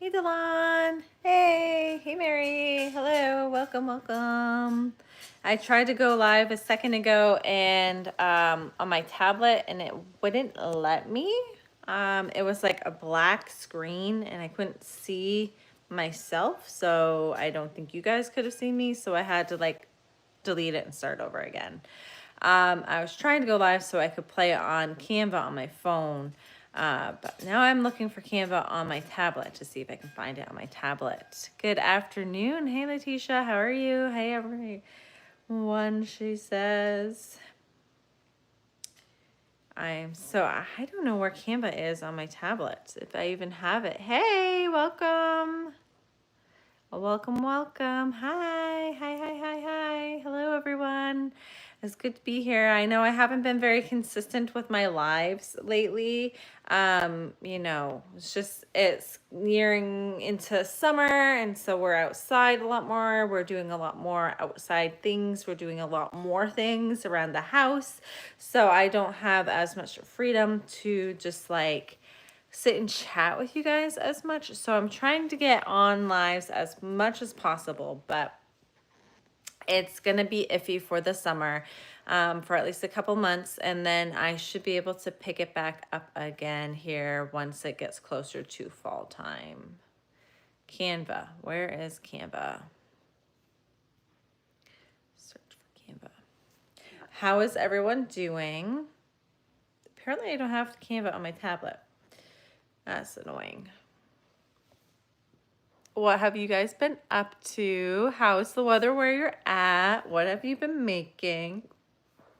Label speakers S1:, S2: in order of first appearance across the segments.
S1: Hey, Delon. Hey, Mary. Hello, welcome. I tried to go live a second ago and on my tablet and it wouldn't let me. It was like a black screen and I couldn't see myself, so I don't think you guys could have seen me, so I had to like delete it and start over again. I was trying to go live so I could play on Canva on my phone. But now I'm looking for Canva on my tablet to see if I can find it on my tablet. Good afternoon. Hey, Letitia. How are you? Hey, everyone, she says. I don't know where Canva is on my tablet, if I even have it. Hey, welcome. Welcome. Hi. Hello, everyone. It's good to be here. I know I haven't been very consistent with my lives lately. It's nearing into summer, and so we're outside a lot more. We're doing a lot more outside things. We're doing a lot more things around the house. So I don't have as much freedom to just like sit and chat with you guys as much. So I'm trying to get on lives as much as possible, but it's going to be iffy for the summer, for at least a couple months. And then I should be able to pick it back up again here once it gets closer to fall time. Canva. Where is Canva? Search for Canva. How is everyone doing? Apparently I don't have Canva on my tablet. That's annoying. What have you guys been up to? How's the weather where you're at? What have you been making?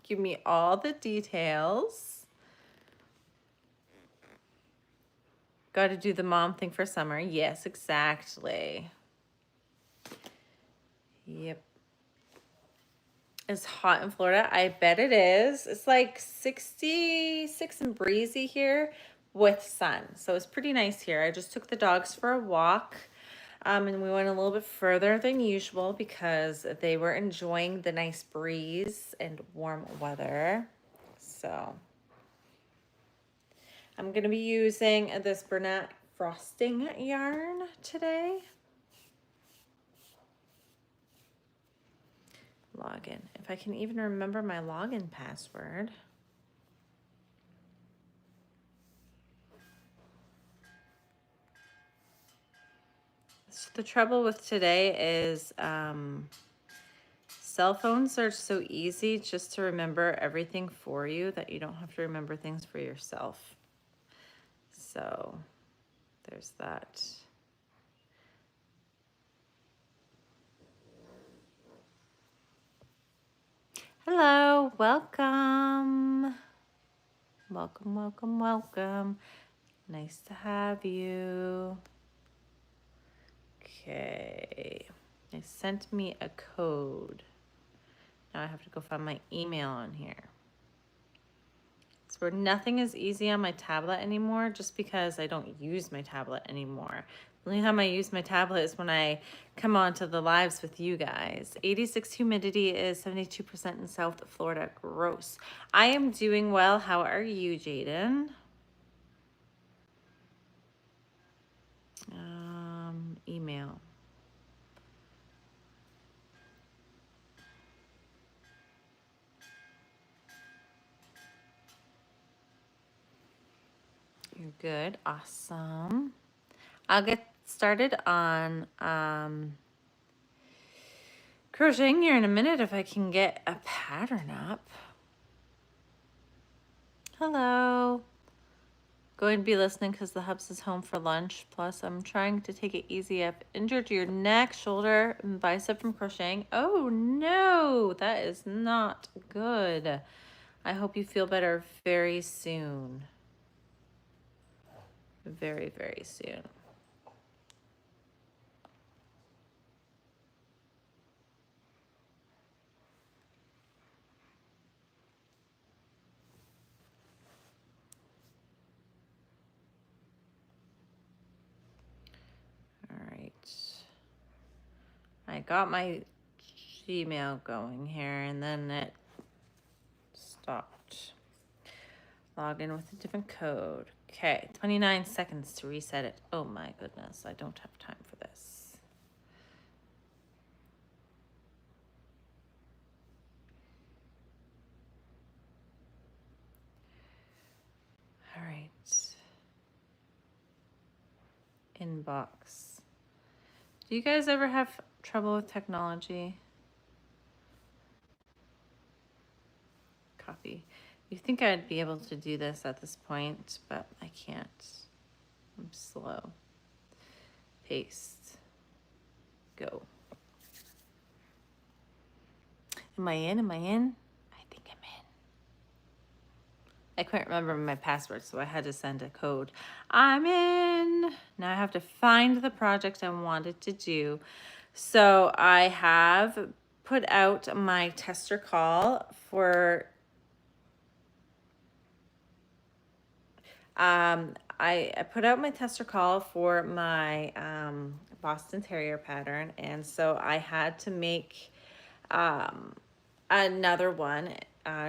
S1: Give me all the details. Got to do the mom thing for summer. Yes, exactly. Yep. It's hot in Florida. I bet it is. It's like 66 and breezy here with sun. So it's pretty nice here. I just took the dogs for a walk. And we went a little bit further than usual because they were enjoying the nice breeze and warm weather. So I'm going to be using this Bernat frosting yarn today. Login. If I can even remember my login password. So the trouble with today is cell phones are so easy just to remember everything for you that you don't have to remember things for yourself. So there's that. Hello, welcome. Welcome. Nice to have you. Okay, they sent me a code. Now I have to go find my email on here. So where nothing is easy on my tablet anymore just because I don't use my tablet anymore. The only time I use my tablet is when I come on to the lives with you guys. 86 humidity is 72% in South Florida. Gross. I am doing well. How are you, Jaden? Email. You're good. Awesome. I'll get started on crocheting here in a minute if I can get a pattern up. Hello. Going to be listening because the hubs is home for lunch. Plus, I'm trying to take it easy. I've injured your neck, shoulder, and bicep from crocheting. Oh no, that is not good. I hope you feel better very soon. Very, very soon. All right. I got my Gmail going here and then it stopped. Log in with a different code. Okay, 29 seconds to reset it. Oh my goodness, I don't have time for this. All right. Inbox. Do you guys ever have trouble with technology? Copy. You think I'd be able to do this at this point, but I can't. I'm slow. Paste. Go. Am I in? Am I in? I think I'm in. I couldn't remember my password, so I had to send a code. I'm in. Now I have to find the project I wanted to do. So I have put out my tester call for I put out my tester call for my Boston Terrier pattern, and so I had to make another one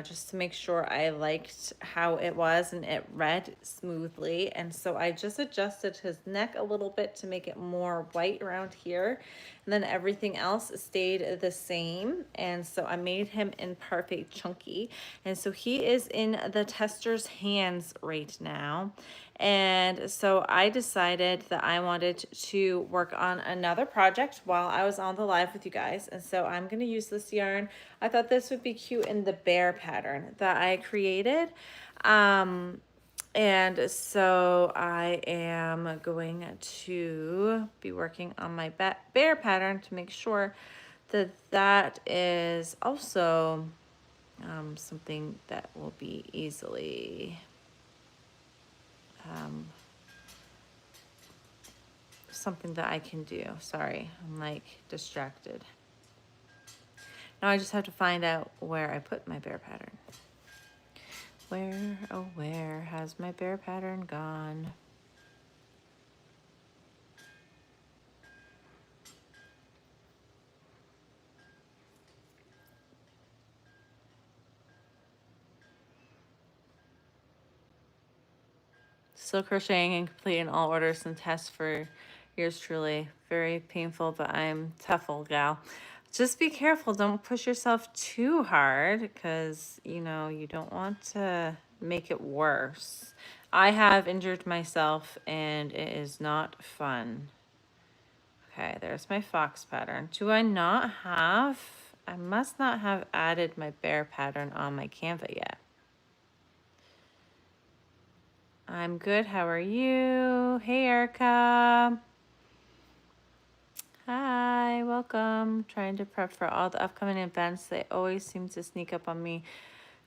S1: just to make sure I liked how it was and it read smoothly. And so I just adjusted his neck a little bit to make it more white around here, and then everything else stayed the same. And so I made him in Parfait Chunky, and so he is in the tester's hands right now. And so I decided that I wanted to work on another project while I was on the live with you guys. And so I'm going to use this yarn. I thought this would be cute in the bear pattern that I created. And so I am going to be working on my bear pattern to make sure that that is also something that will be easily something that I can do. Sorry, I'm like distracted. Now I just have to find out where I put my bear pattern. Where, oh where has my bear pattern gone? Still crocheting and completing all orders and tests for yours truly. Very painful, but I'm tough old gal. Just be careful. Don't push yourself too hard because, you know, you don't want to make it worse. I have injured myself and it is not fun. Okay, there's my fox pattern. Do I not have, I must not have added my bear pattern on my Canva yet. I'm good. How are you? Hey, Erica. Hi, welcome. Trying to prep for all the upcoming events. They always seem to sneak up on me.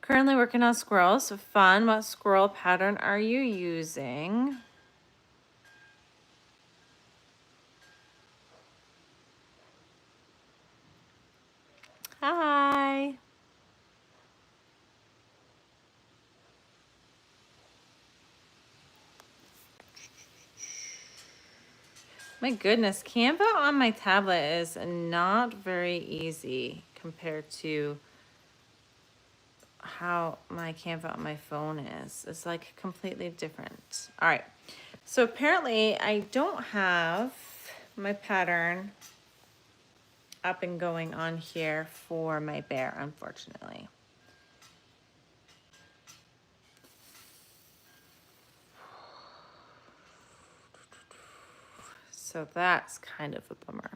S1: Currently working on squirrels. So fun. What squirrel pattern are you using? Hi. My goodness, Canva on my tablet is not very easy compared to how my Canva on my phone is. It's like completely different. All right. So apparently I don't have my pattern up and going on here for my bear, unfortunately. So that's kind of a bummer.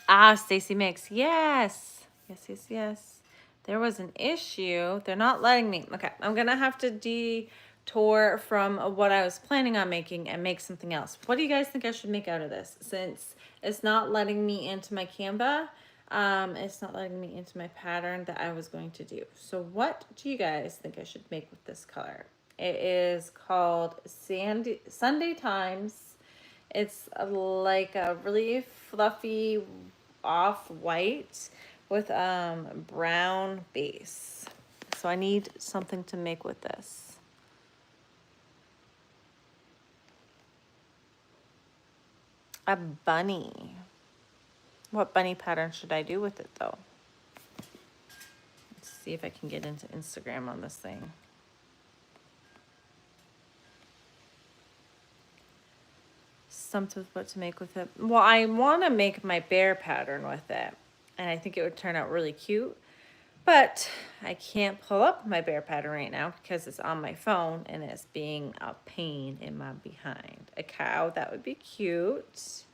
S1: Ah, Stacy Mix. Yes. Yes, yes, yes. There was an issue. They're not letting me. Okay, I'm going to have to detour from what I was planning on making and make something else. What do you guys think I should make out of this? Since it's not letting me into my Canva, it's not letting me into my pattern that I was going to do. So what do you guys think I should make with this color? It is called Sunday Times. It's like a really fluffy off-white with brown base. So I need something to make with this. A bunny. What bunny pattern should I do with it though? see if I can get into Instagram on this thing. Something what to make with it. Well, I want to make my bear pattern with it, and I think it would turn out really cute, but I can't pull up my bear pattern right now because it's on my phone and it's being a pain in my behind. A cow, that would be cute.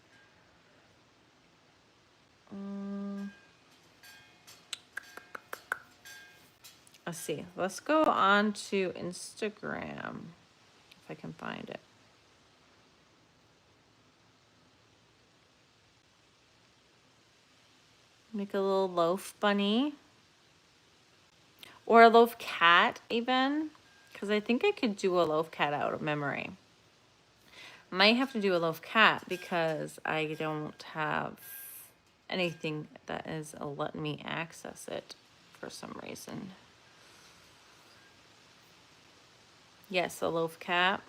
S1: Let's see. Let's go on to Instagram if I can find it. Make a little loaf bunny. Or a loaf cat even. Because I think I could do a loaf cat out of memory. Might have to do a loaf cat because I don't have anything that is letting me access it for some reason. Yes, a loaf cat.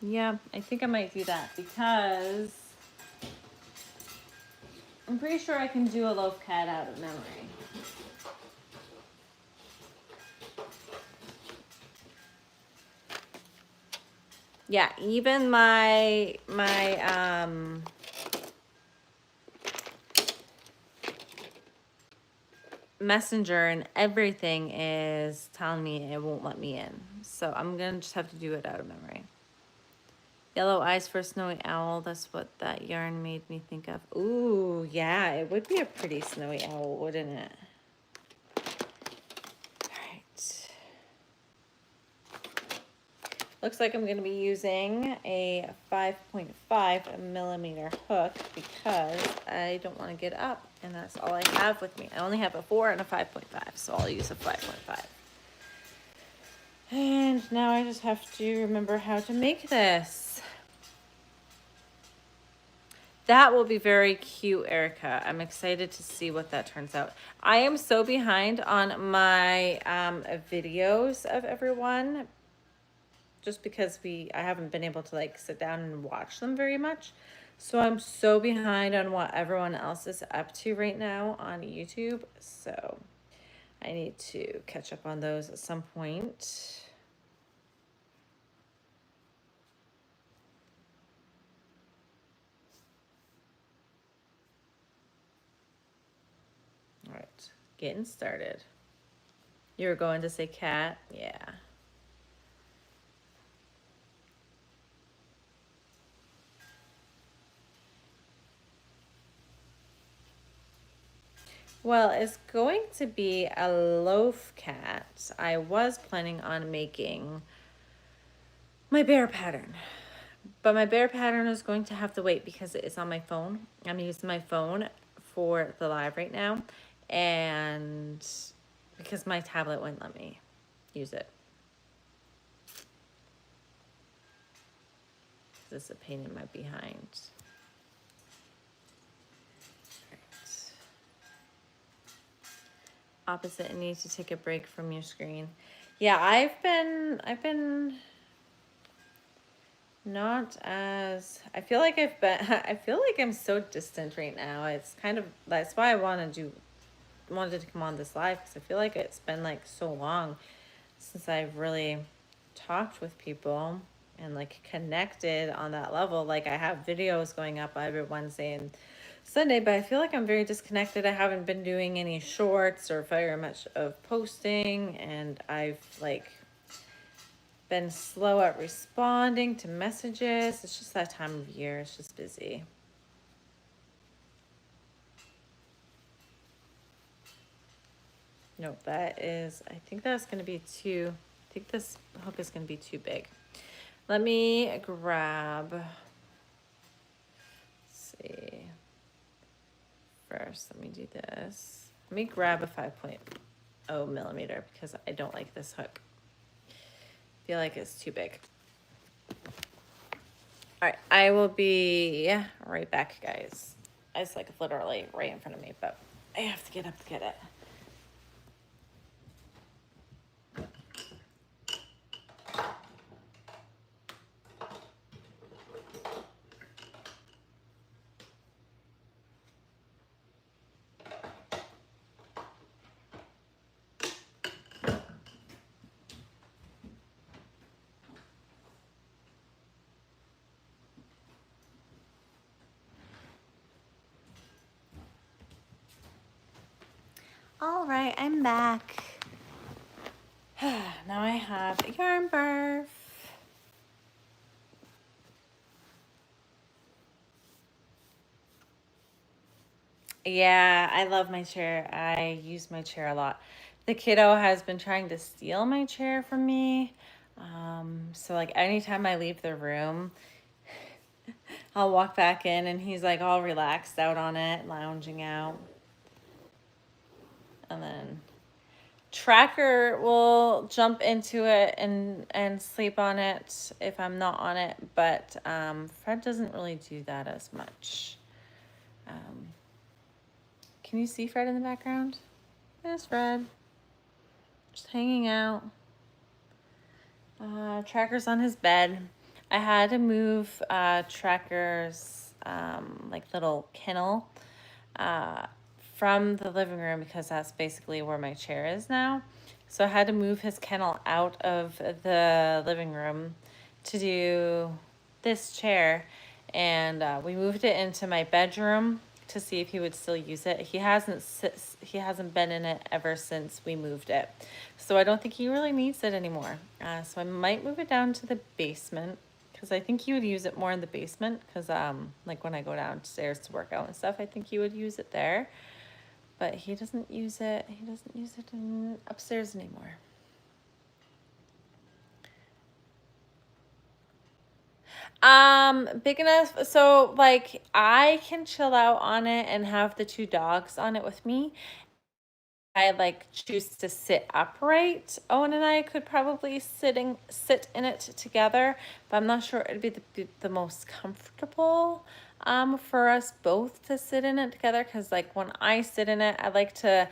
S1: Yeah, I think I might do that because I'm pretty sure I can do a loaf cat out of memory. Yeah, even my messenger and everything is telling me it won't let me in. So I'm gonna just have to do it out of memory. Yellow eyes for a snowy owl. That's what that yarn made me think of. Ooh, yeah, it would be a pretty snowy owl, wouldn't it? All right. Looks like I'm going to be using a 5.5 millimeter hook because I don't want to get up, and that's all I have with me. I only have a 4 and a 5.5, so I'll use a 5.5. And now I just have to remember how to make this. That will be very cute, Erica. I'm excited to see what that turns out. I am so behind on my videos of everyone, just because I haven't been able to like sit down and watch them very much. So I'm so behind on what everyone else is up to right now on YouTube. So I need to catch up on those at some point. All right, getting started. You were going to say cat? Yeah. Well, it's going to be a loaf cat. I was planning on making my bear pattern, but my bear pattern is going to have to wait because it's on my phone. I'm using my phone for the live right now, and because my tablet wouldn't let me use it. This is a pain in my behind. Opposite, and need to take a break from your screen. Yeah, I've been not as, I feel like I feel like I'm so distant right now. It's kind of, that's why I wanted to come on this live, because I feel like it's been like so long since I've really talked with people and like connected on that level. Like I have videos going up every Wednesday and Sunday, but I feel like I'm very disconnected. I haven't been doing any shorts or very much of posting, and I've like been slow at responding to messages. It's just that time of year. It's just busy. No, that is, I think that's going to be too, I think this hook is going to be too big. Let me grab, let's see. First, let me do this. Let me grab a 5.0 millimeter because I don't like this hook. I feel like it's too big. All right, I will be right back, guys. It's like literally right in front of me, but I have to get up to get it. All right, I'm back. Now I have a yarn barf. Yeah, I love my chair. I use my chair a lot. The kiddo has been trying to steal my chair from me. So like anytime I leave the room, I'll walk back in and he's like all relaxed out on it, lounging out. And then Tracker will jump into it and sleep on it if I'm not on it, but Fred doesn't really do that as much. Can you see Fred in the background? There's Fred, just hanging out. Tracker's on his bed. I had to move Tracker's like little kennel from the living room because that's basically where my chair is now. So I had to move his kennel out of the living room to do this chair, and we moved it into my bedroom to see if he would still use it. He hasn't been in it ever since we moved it, so I don't think he really needs it anymore. So I might move it down to the basement because I think he would use it more in the basement because like when I go downstairs to work out and stuff, I think he would use it there. But he doesn't use it. He doesn't use it upstairs anymore. Big enough so like I can chill out on it and have the two dogs on it with me. I like choose to sit upright. Owen and I could probably sit in it together, but I'm not sure it'd be the most comfortable for us both to sit in it together, because like when I sit in it, I like to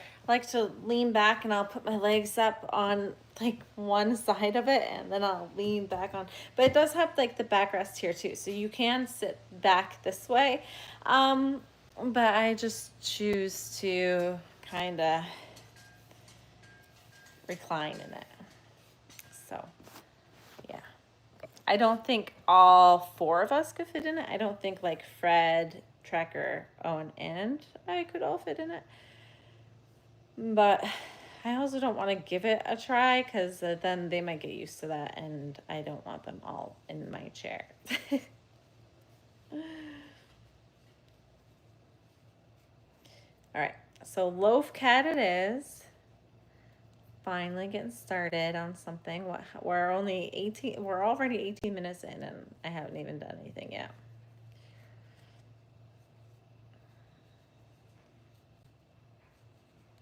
S1: lean back and I'll put my legs up on like one side of it and then I'll lean back on, but it does have like the backrest here too, so you can sit back this way. But I just choose to kind of recline in it. So, yeah. I don't think all four of us could fit in it. I don't think like Fred, Tracker, Owen, and I could all fit in it. But I also don't want to give it a try because then they might get used to that and I don't want them all in my chair. All right, so loaf cat it is. Finally getting started on something. We're already 18 minutes in and I haven't even done anything yet.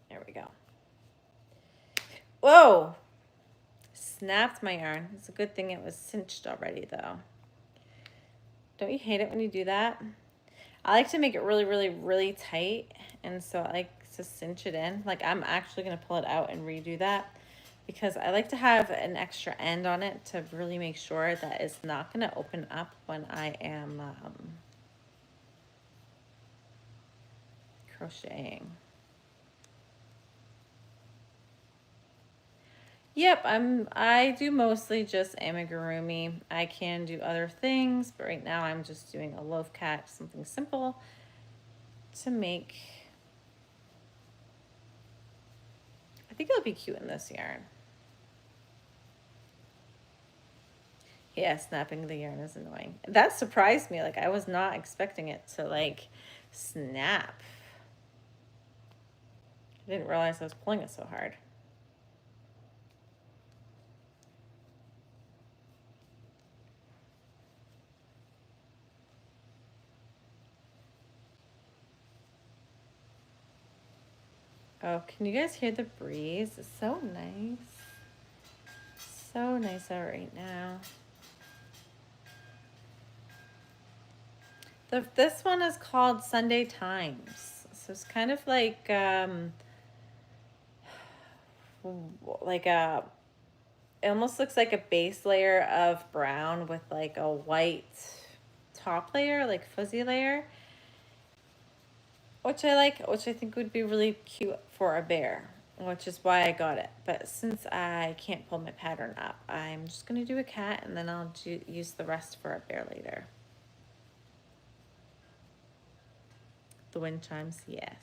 S1: There we go. Whoa! Snapped my yarn. It's a good thing it was cinched already though. Don't you hate it when you do that? I like to make it really, really, really tight, and so I like to cinch it in. Like I'm actually gonna pull it out and redo that because I like to have an extra end on it to really make sure that it's not gonna open up when I am crocheting. Yep, I do mostly just amigurumi. I can do other things, but right now I'm just doing a loaf cat, something simple to make. I think it'll be cute in this yarn. Yeah, snapping the yarn is annoying. That surprised me. Like I was not expecting it to like snap. I didn't realize I was pulling it so hard. Oh, can you guys hear the breeze? It's so nice. So nice out right now. This one is called Sunday Times. So it's kind of like a, it almost looks like a base layer of brown with like a white top layer, like fuzzy layer, which I like, which I think would be really cute for a bear, which is why I got it. But since I can't pull my pattern up, I'm just gonna do a cat and then I'll use the rest for a bear later. The wind chimes, yes.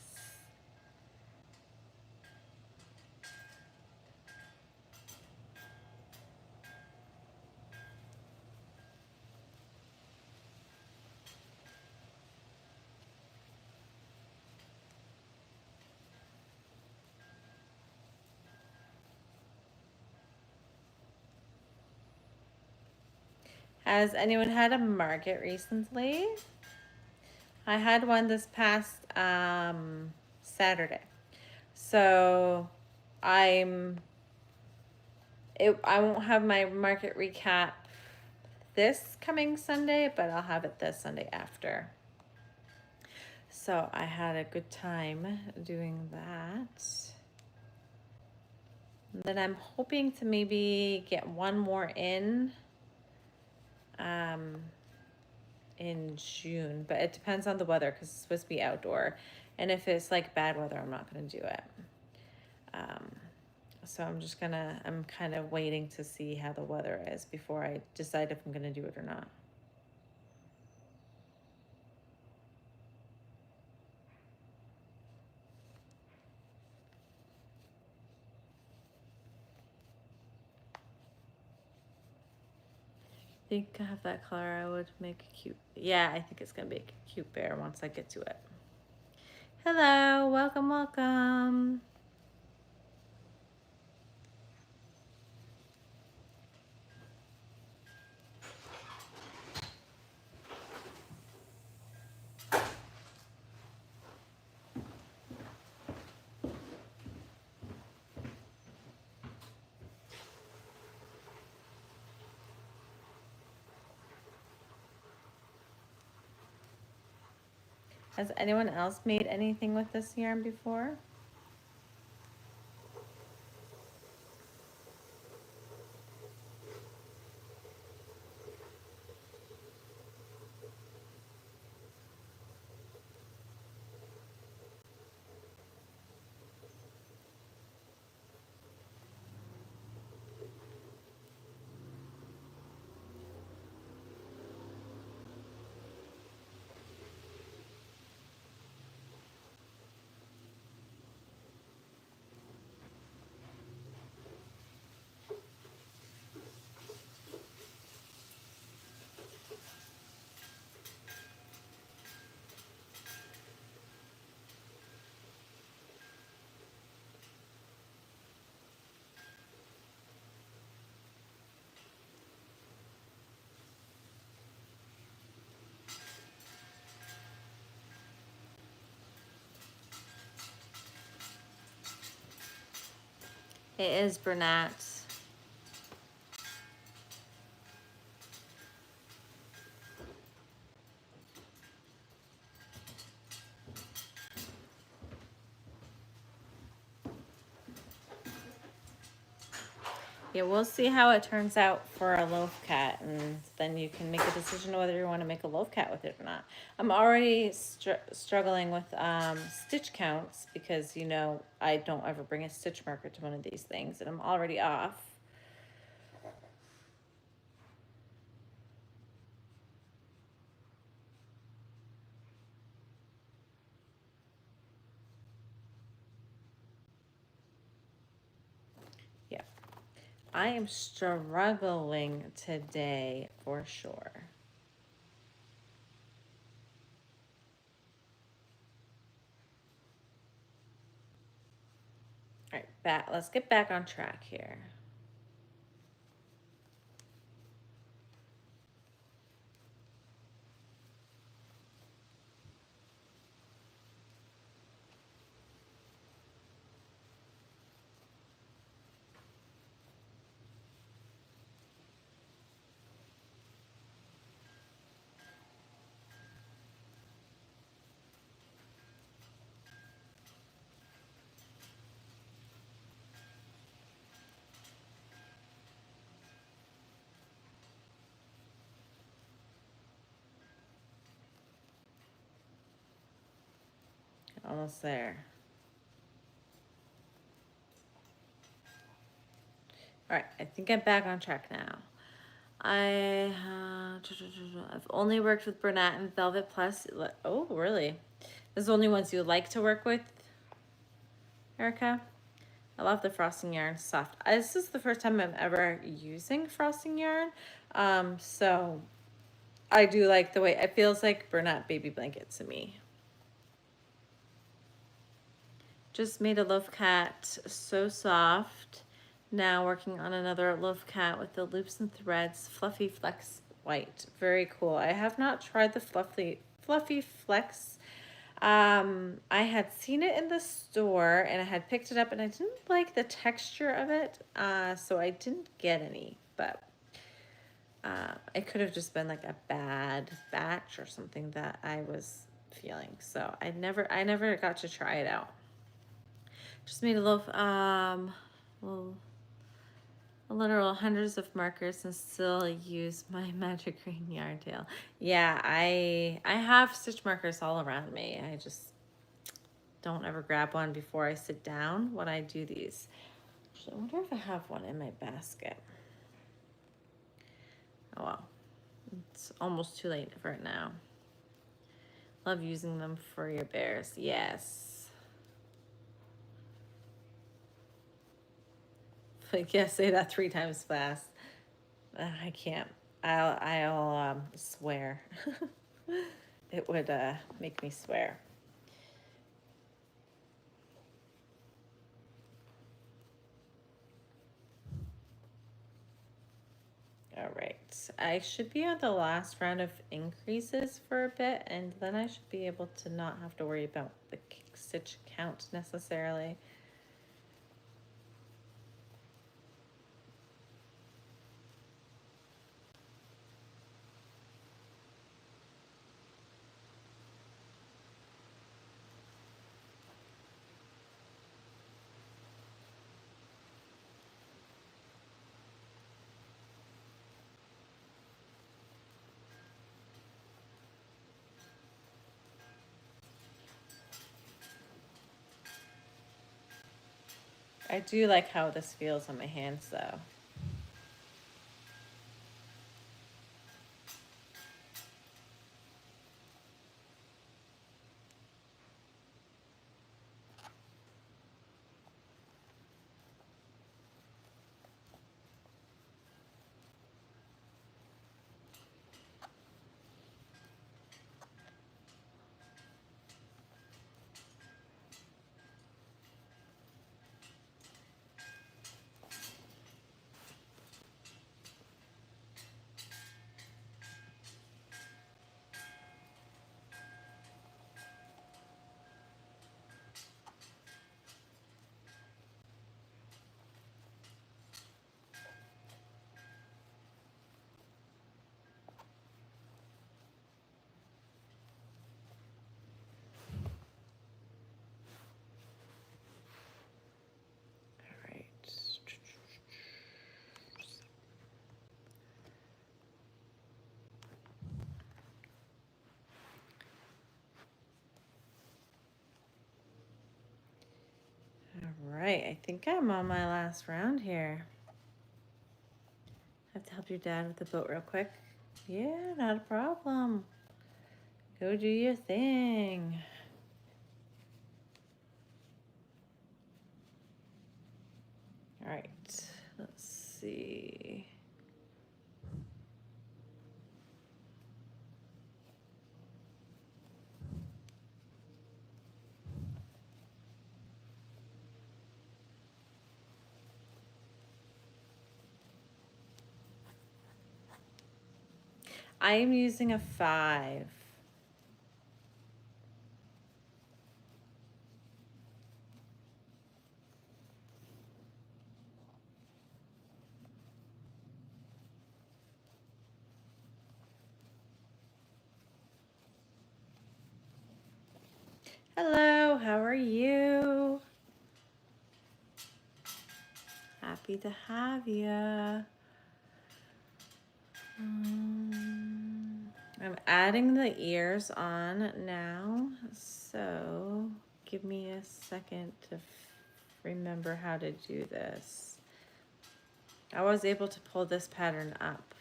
S1: Has anyone had a market recently? I had one this past Saturday. So I'm I won't have my market recap this coming Sunday, but I'll have it this Sunday after. So I had a good time doing that. And then I'm hoping to maybe get one more in June, but it depends on the weather because it's supposed to be outdoor. And if it's like bad weather, I'm not going to do it. So I'm kind of waiting to see how the weather is before I decide if I'm going to do it or not. I think I have that color. I would make a cute, yeah, I think it's going to be a cute bear once I get to it. Hello, welcome, welcome. Has anyone else made anything with this yarn before? It is Bernat. Yeah, we'll see how it turns out for a loaf cat, and then you can make a decision whether you want to make a loaf cat with it or not. I'm already struggling with stitch counts because, you know, I don't ever bring a stitch marker to one of these things, and I'm already off. Yeah, I am struggling today for sure. All right, let's get back on track here. Almost there. All right, I think I'm back on track now. I've only worked with Bernat and Velvet Plus. Oh, really? Those are the only ones you like to work with, Erica? I love the frosting yarn, soft. This is the first time I'm ever using frosting yarn. So I do like the way it feels like Bernat baby blanket to me. Just made a loaf cat, so soft. Now working on another loaf cat with the loops and threads, fluffy flex white. Very cool. I have not tried the Fluffy Flex. I had seen it in the store and I had picked it up and I didn't like the texture of it, so I didn't get any, but it could have just been like a bad batch or something that I was feeling. So I never got to try it out. Just made a literal hundreds of markers and still use my magic green yarn tail. Yeah, I have stitch markers all around me. I just don't ever grab one before I sit down when I do these. Actually, I wonder if I have one in my basket. Oh well, it's almost too late for it now. Love using them for your bears. Yes. But yeah, say that 3 times fast. I can't. I'll swear. It would make me swear. All right, I should be on the last round of increases for a bit, and then I should be able to not have to worry about the stitch count necessarily. I do like how this feels on my hands though. All right. All right, I think I'm on my last round here. Have to help your dad with the boat real quick. Yeah, not a problem. Go do your thing. All right, let's see. I am using a 5. Hello, how are you? Happy to have you. I'm adding the ears on now, so give me a second to remember how to do this. I was able to pull this pattern up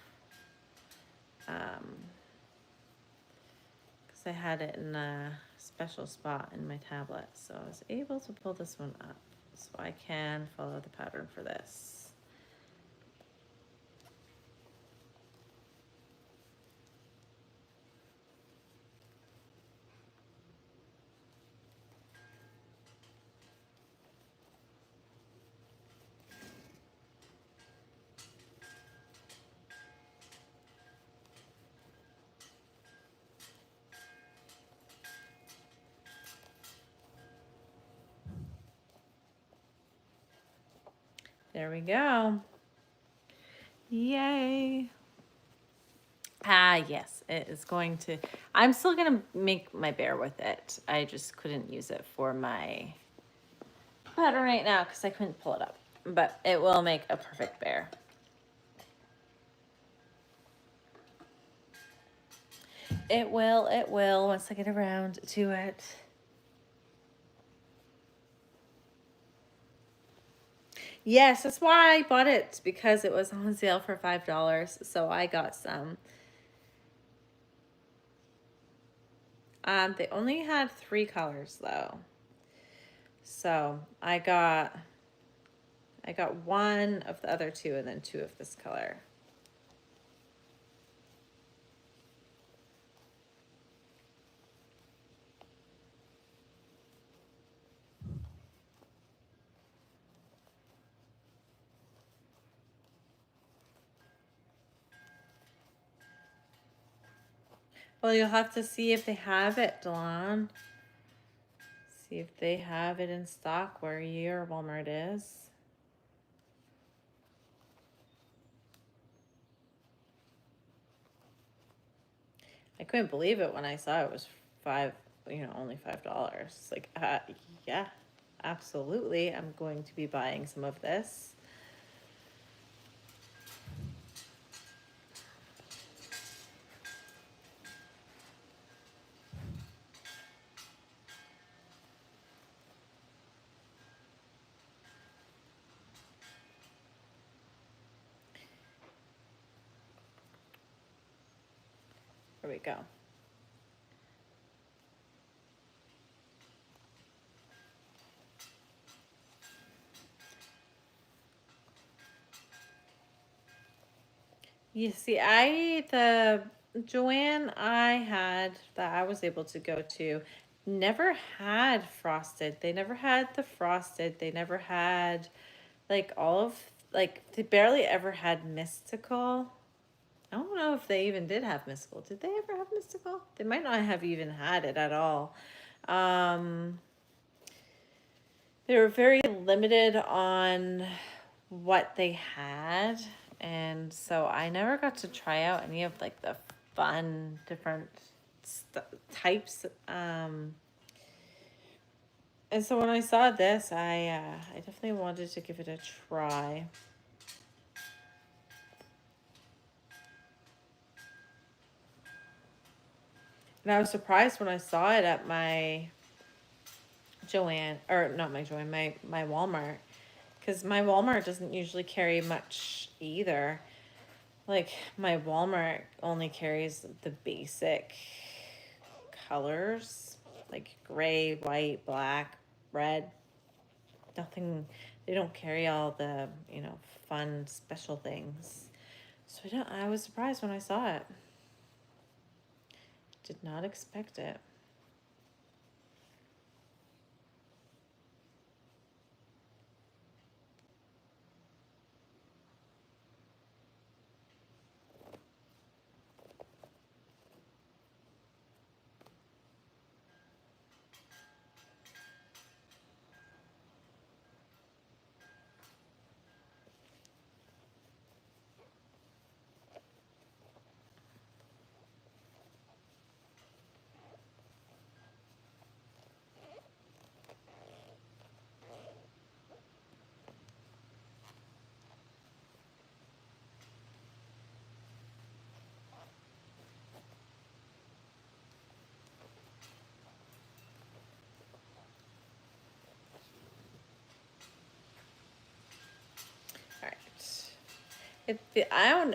S1: because I had it in a special spot in my tablet, so I was able to pull this one up, so I can follow the pattern for this. There we go. Yay. Ah, yes, it is going to, I'm still going to make my bear with it. I just couldn't use it for my pattern right now because I couldn't pull it up, but it will make a perfect bear. It will once I get around to it. Yes, that's why I bought it, because it was on sale for $5. So I got some. They only had 3 colors though. So I got one of the other 2 and then 2 of this color. Well, you'll have to see if they have it, Dawn. See if they have it in stock where your Walmart is. I couldn't believe it when I saw it was only $5. Like, yeah, absolutely. I'm going to be buying some of this. Here we go. You see, the Joanne I had that I was able to go to never had frosted. They never had the frosted. They never had like they barely ever had mystical. I don't know if they even did have mystical. Did they ever have mystical? They might not have even had it at all. They were very limited on what they had, and so I never got to try out any of like the fun different types. And so when I saw this, I definitely wanted to give it a try. And I was surprised when I saw it at my Joanne, or not my Joanne, my Walmart, because my Walmart doesn't usually carry much either. Like, my Walmart only carries the basic colors, like gray, white, black, red. Nothing, they don't carry all the, fun special things. So I was surprised when I saw it. Did not expect it.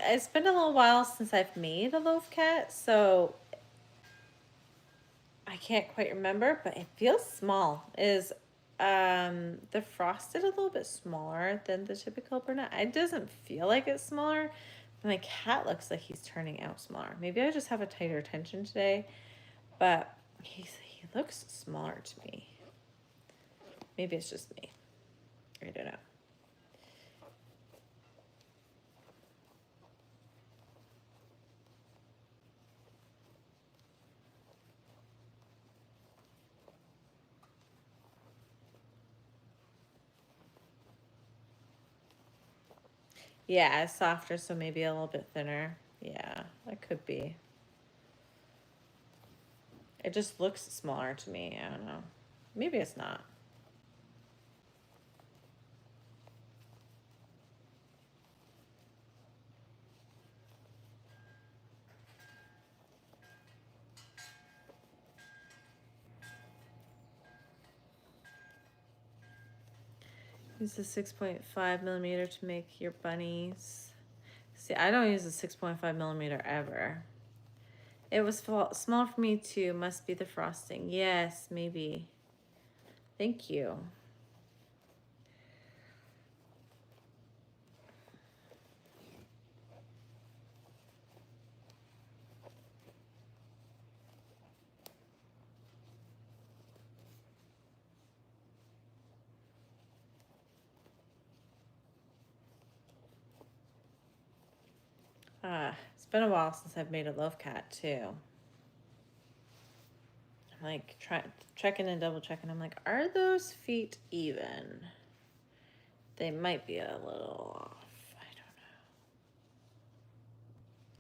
S1: It's been a little while since I've made a loaf cat, so I can't quite remember, but it feels small. Is the frosted a little bit smaller than the typical brunette? It doesn't feel like it's smaller. My cat looks like he's turning out smaller. Maybe I just have a tighter attention today, but he looks smaller to me. Maybe it's just me. I don't know. Yeah, it's softer, so maybe a little bit thinner. Yeah, that could be. It just looks smaller to me. I don't know. Maybe it's not. Use the 6.5 millimeter to make your bunnies. See, I don't use the 6.5 millimeter ever. It was small for me too. Must be the frosting. Yes, maybe. Thank you. It's been a while since I've made a love cat too. I'm like checking and double checking. I'm like, are those feet even? They might be a little off. I don't know.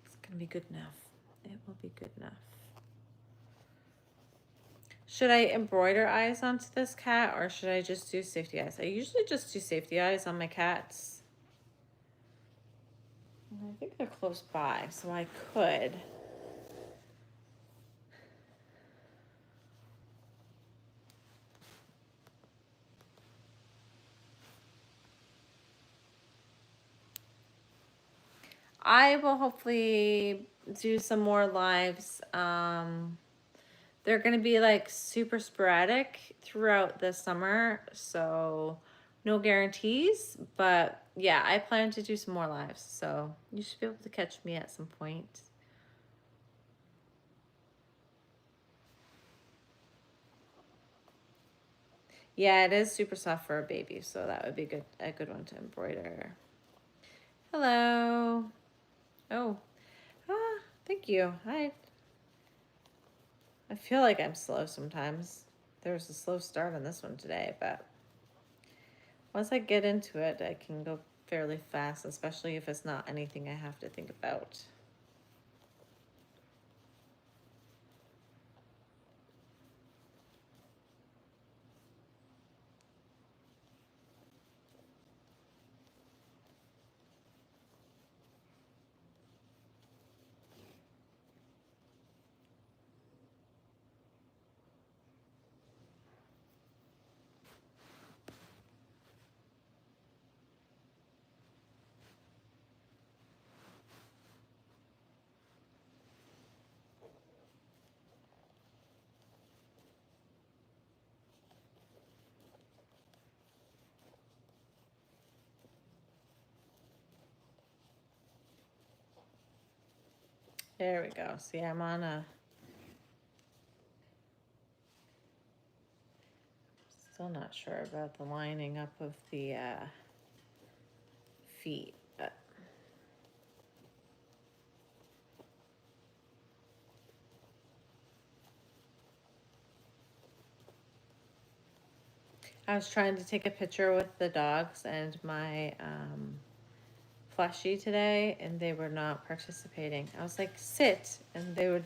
S1: It's gonna be good enough. It will be good enough. Should I embroider eyes onto this cat or should I just do safety eyes? I usually just do safety eyes on my cats. I think they're close by, so I could. I will hopefully do some more lives. They're going to be like super sporadic throughout the summer, so no guarantees. But yeah, I plan to do some more lives, so you should be able to catch me at some point. Yeah, it is super soft for a baby, so that would be a good one to embroider. Hello. Oh, thank you. I feel like I'm slow sometimes. There was a slow start on this one today, but once I get into it, I can go fairly fast, especially if it's not anything I have to think about. There we go. See, I'm on still not sure about the lining up of the feet, but I was trying to take a picture with the dogs and my plushie today, and they were not participating. I was like, sit, and they would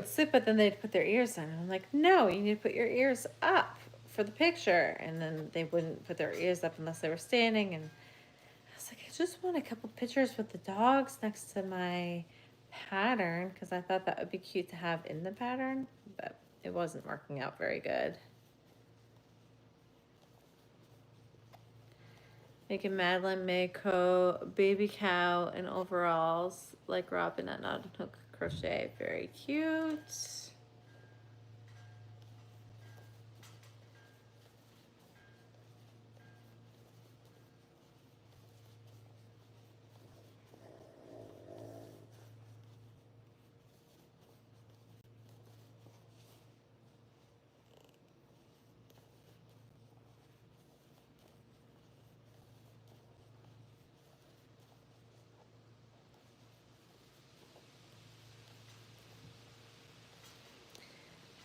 S1: sit, but then they'd put their ears on. And I'm like, no, you need to put your ears up for the picture. And then they wouldn't put their ears up unless they were standing. And I was like, I just want a couple pictures with the dogs next to my pattern because I thought that would be cute to have in the pattern, but it wasn't working out very good. Making Madeline Mayco baby cow in overalls like Robin at Knot and Hook Crochet. Very cute.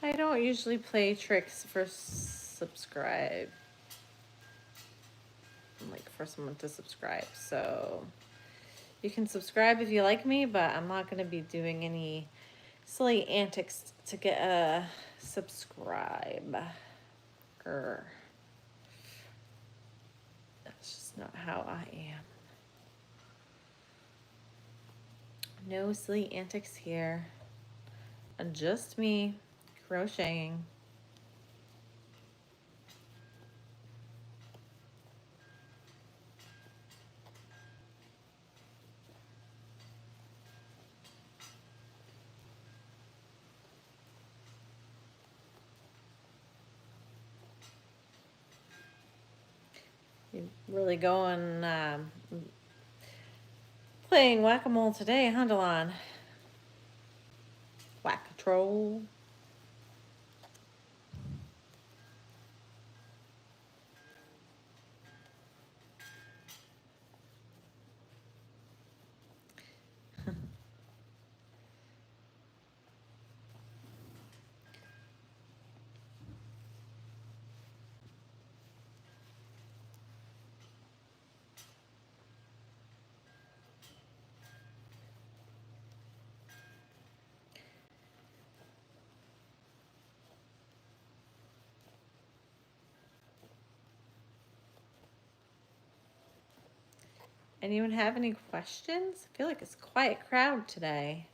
S1: I don't usually play tricks for subscribe. like for someone to subscribe. So you can subscribe if you like me, but I'm not gonna be doing any silly antics to get a subscribe. That's just not how I am. No silly antics here. Just me crocheting. You're really going playing whack-a-mole today, huh, Delon? Whack-a-troll. Anyone have any questions? I feel like it's a quiet crowd today.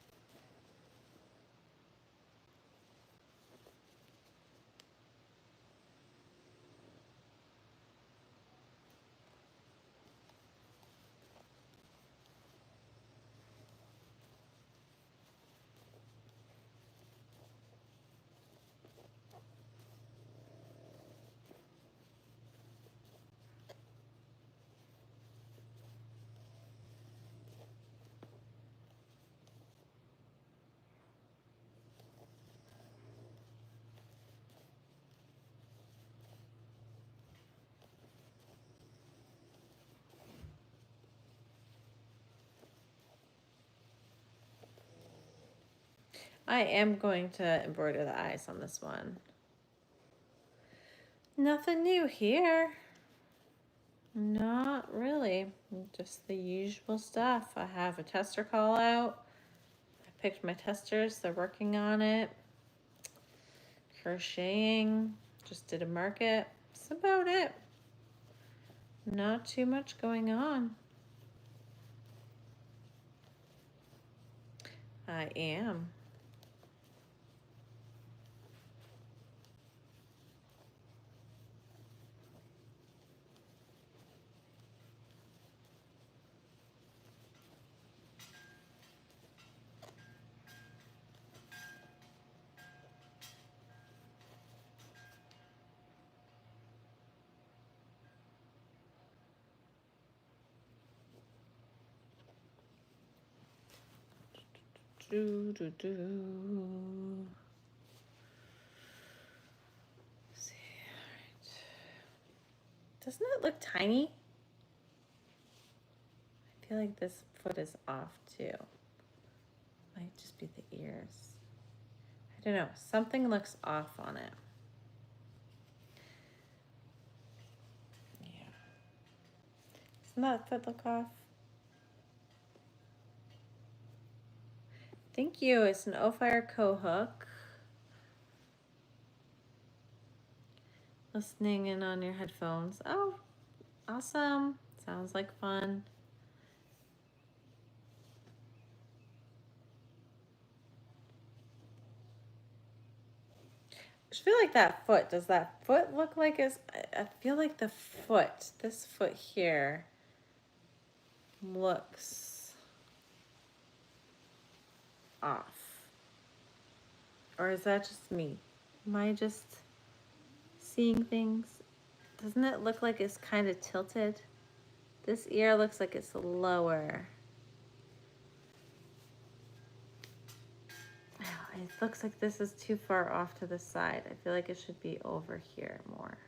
S1: I am going to embroider the eyes on this one. Nothing new here. Not really. Just the usual stuff. I have a tester call out. I picked my testers. They're working on it. Crocheting. Just did a market. That's about it. Not too much going on. I am. Do, do, do. Let's see. All right. Doesn't it look tiny? I feel like this foot is off too. Might just be the ears. I don't know. Something looks off on it. Yeah. Doesn't that foot look off? Thank you. It's an O-Fire Co-Hook. Listening in on your headphones. Oh, awesome. Sounds like fun. I feel like that foot, does that foot look like it's, I feel like the foot, this foot here looks off. Or is that just me? Am I just seeing things? Doesn't it look like it's kind of tilted? This ear looks like it's lower. It looks like this is too far off to the side. I feel like it should be over here more.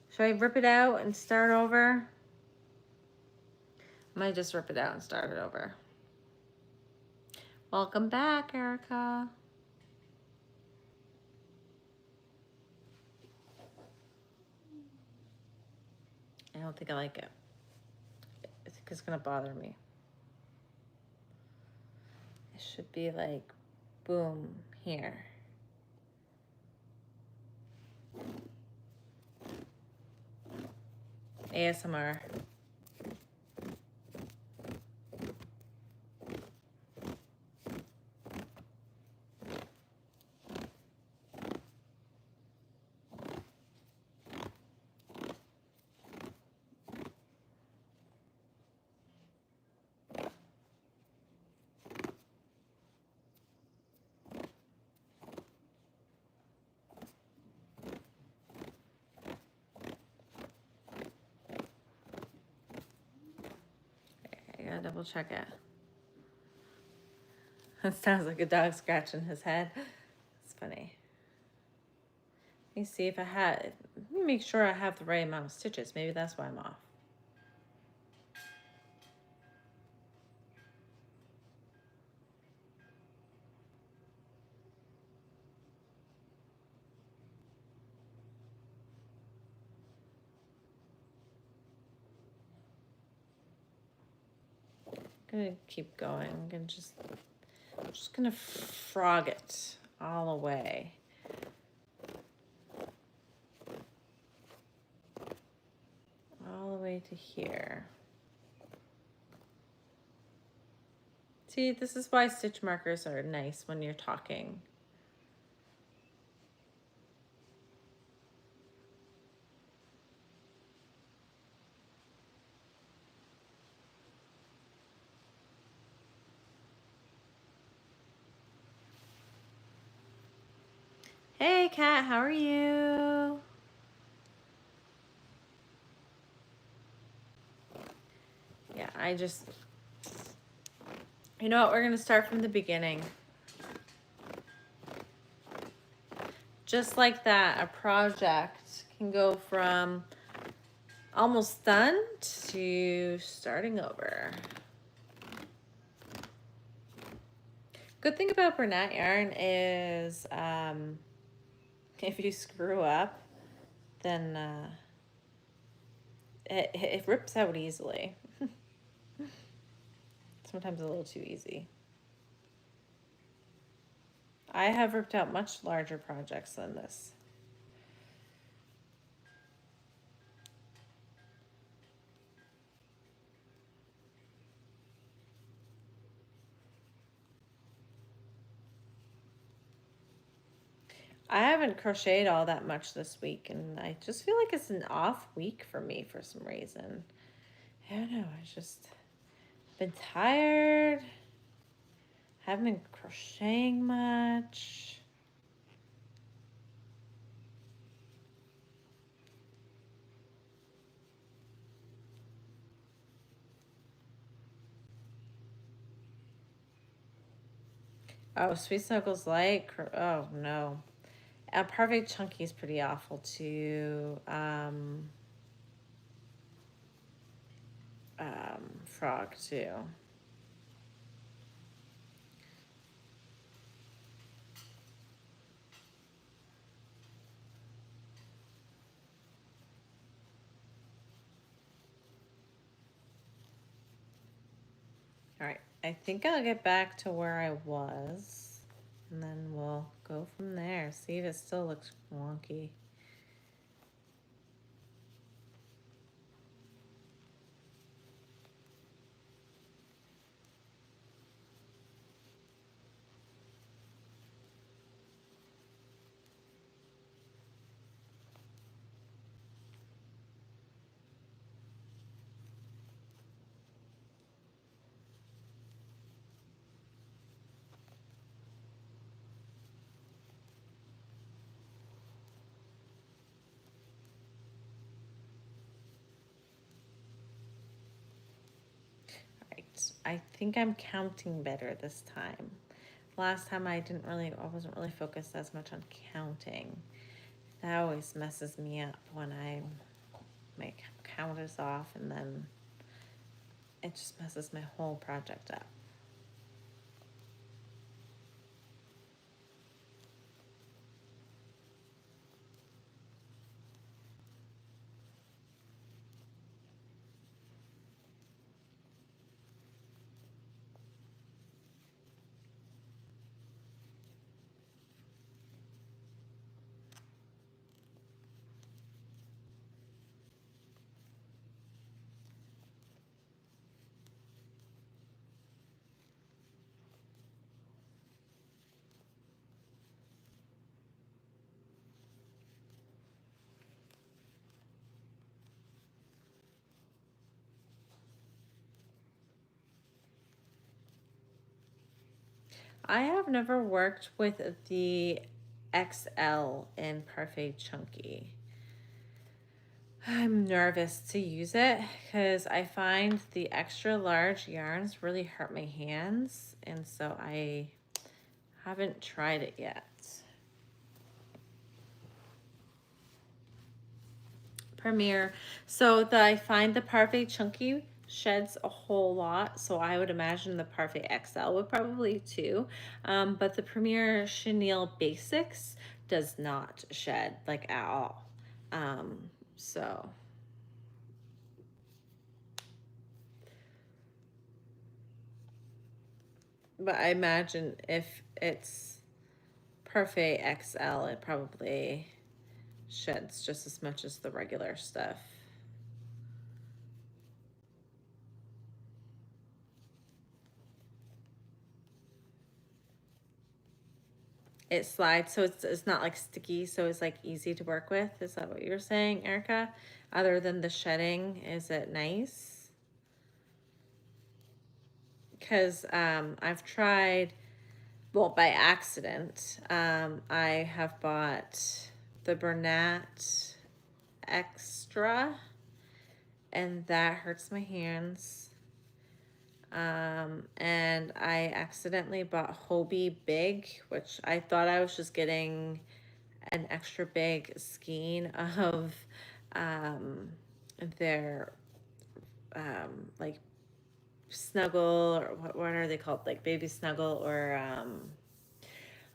S1: Should I rip it out and start over? I might just rip it out and start it over. Welcome back, Erica. I don't think I like it. I think it's gonna bother me. It should be like, boom, here. ASMR. I gotta double check it. It sounds like a dog scratching his head. It's funny. Let me see if I had, let me make sure I have the right amount of stitches. Maybe that's why I'm off. I'm gonna keep going. I'm just gonna frog it all the way. All the way to here. See, this is why stitch markers are nice when you're talking. Hey, Kat, how are you? Yeah, you know what? We're gonna start from the beginning. Just like that, a project can go from almost done to starting over. Good thing about Bernat yarn is if you screw up, then it rips out easily. Sometimes a little too easy. I have ripped out much larger projects than this. I haven't crocheted all that much this week, and I just feel like it's an off week for me for some reason. I don't know, I just been tired. Haven't been crocheting much. Oh, Sweet Snuggles Light. Oh, no. Parfait Chunky is pretty awful, too. Frog, too. All right, I think I'll get back to where I was, and then we'll go from there. See if it still looks wonky. I think I'm counting better this time. Last time I wasn't really focused as much on counting. That always messes me up when my count is off, and then it just messes my whole project up. I have never worked with the XL in Parfait Chunky. I'm nervous to use it because I find the extra large yarns really hurt my hands, and so I haven't tried it yet. Premier. So I find the Parfait Chunky sheds a whole lot, so I would imagine the Parfait XL would probably too. But the Premier Chenille Basics does not shed like at all. So but I imagine if it's Parfait XL, it probably sheds just as much as the regular stuff. It slides, so it's not like sticky, so it's like easy to work with. Is that what you're saying, Erica? Other than the shedding, is it nice? Because I've tried, well, by accident, I have bought the Bernat Extra, and that hurts my hands. And I accidentally bought Hobie Big, which I thought I was just getting an extra big skein of their like snuggle, or what are they called, like baby snuggle, or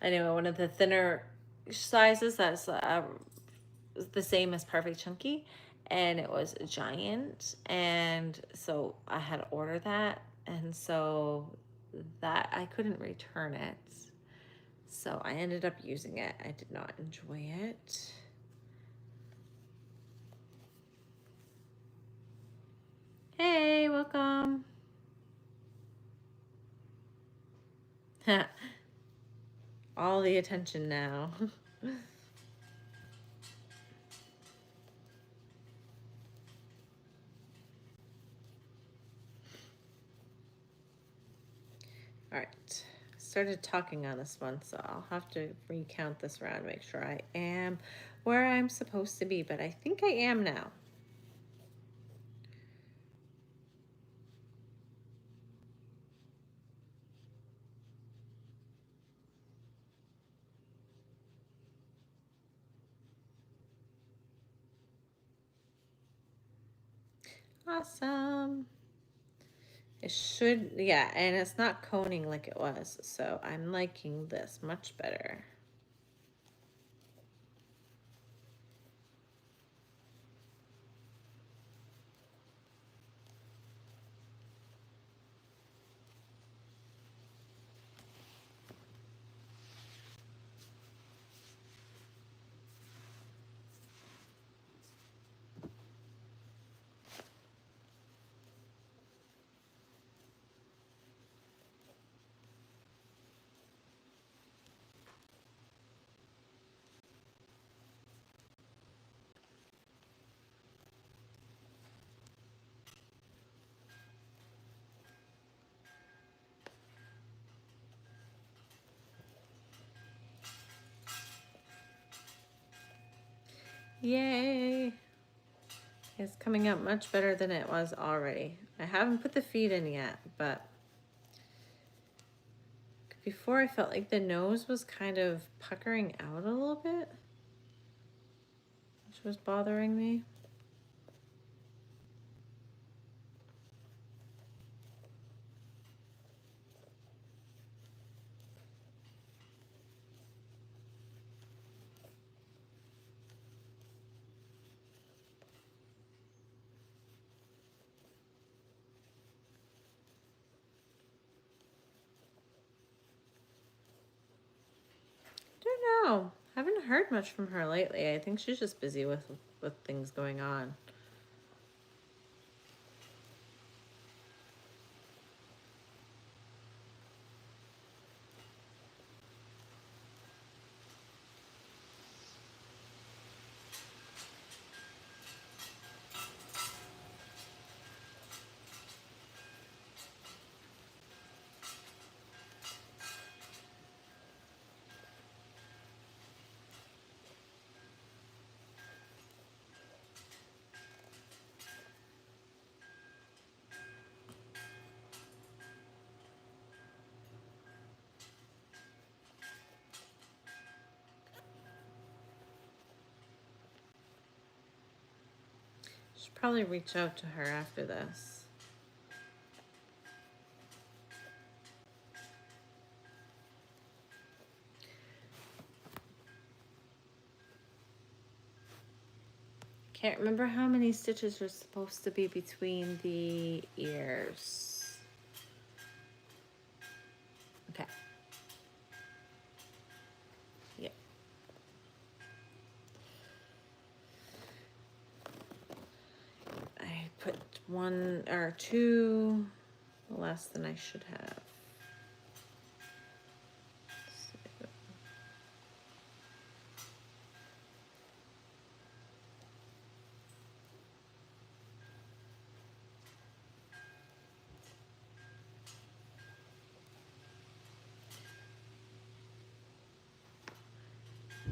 S1: anyway, one of the thinner sizes that's the same as Perfect Chunky, and it was a giant, and so I had to order that, and so that I couldn't return it, so I ended up using it. I did not enjoy it. Hey, welcome. All the attention now. All right, started talking on this one, so I'll have to recount this round, make sure I am where I'm supposed to be, but I think I am now. Awesome. It should, yeah, and it's not coning like it was, so I'm liking this much better. Yay! It's coming out much better than it was already. I haven't put the feet in yet, but before I felt like the nose was kind of puckering out a little bit, which was bothering me. Don't know. Haven't heard much from her lately. I think she's just busy with things going on. Should probably reach out to her after this. Can't remember how many stitches are supposed to be between the ears. Okay. Yep. I put 1 or 2 less than I should have.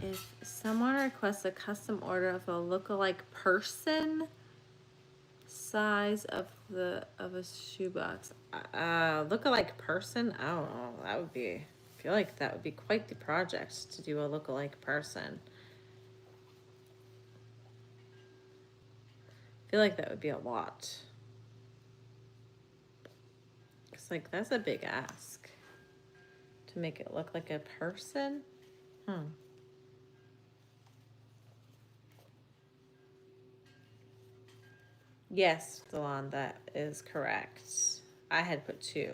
S1: If someone requests a custom order of a lookalike person size of a shoebox, lookalike person, I don't know. That would be. I feel like that would be quite the project to do a lookalike person. I feel like that would be a lot. It's like that's a big ask to make it look like a person. Yes, Delon, that is correct. I had put 2.